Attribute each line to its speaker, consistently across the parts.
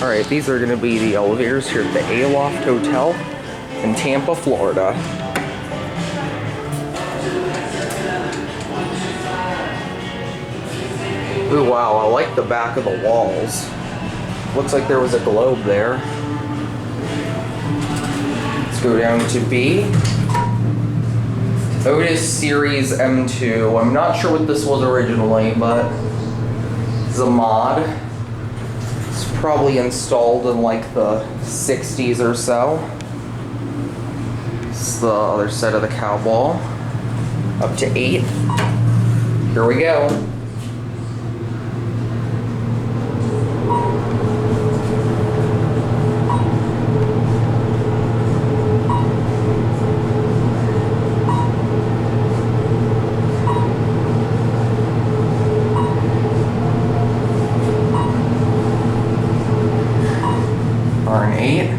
Speaker 1: Alright, these are going to be the elevators here at the Aloft Hotel in Tampa, Florida. Ooh, wow, I like the back of the walls. Looks like there was a globe there. Let's go down to B. Otis Series M2. I'm not sure what this was originally, but it's a mod. It's probably installed in like the 60s or so. It's the other side of the cow ball. Up to 8. Here we go. R8.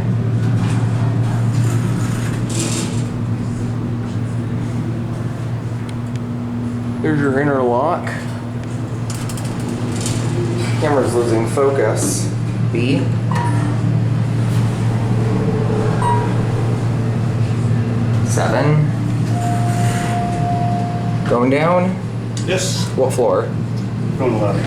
Speaker 1: Here's your interlock. Camera's losing focus. B. Seven. Going down?
Speaker 2: Yes.
Speaker 1: What floor?
Speaker 2: On the left.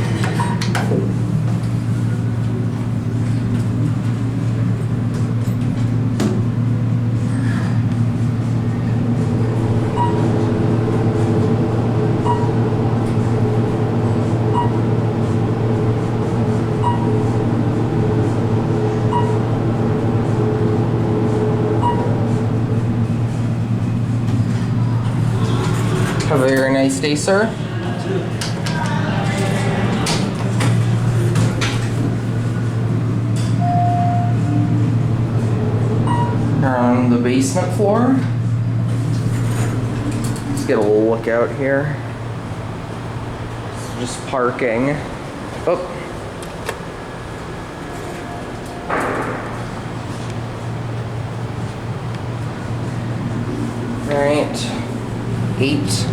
Speaker 1: Have a very nice day, sir. We're on the basement floor. Let's get a little look out here. It's just parking. Oh. All right. 8.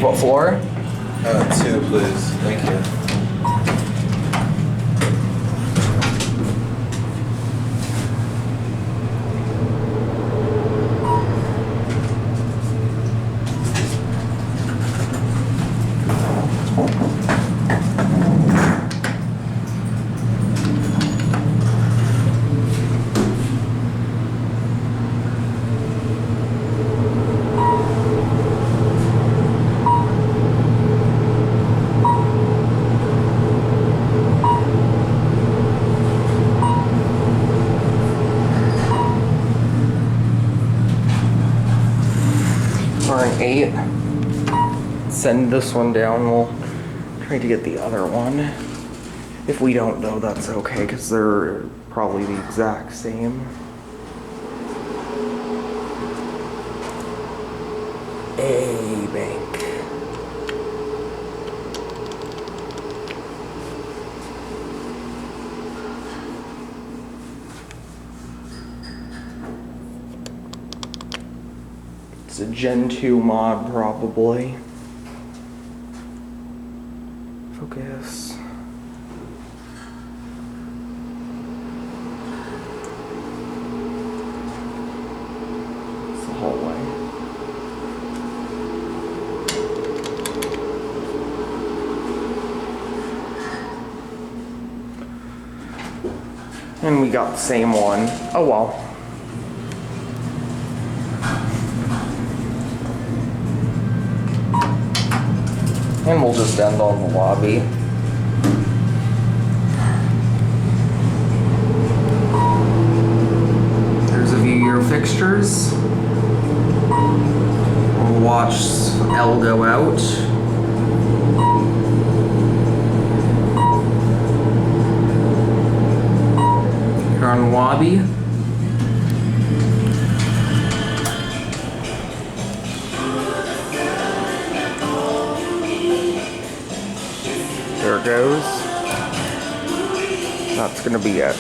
Speaker 1: What floor?
Speaker 3: 2, please. Thank you.
Speaker 1: R8. Send this one down. We'll try to get the other one. If we don't, though, that's okay, because they're probably the exact same. A bank. It's a Gen2 mod, probably. Focus. It's the hallway. And we got the same one. Oh well. And we'll just end on the lobby. There's a view of your fixtures. We'll watch Eldo out. Here on lobby. There it goes. That's gonna be it.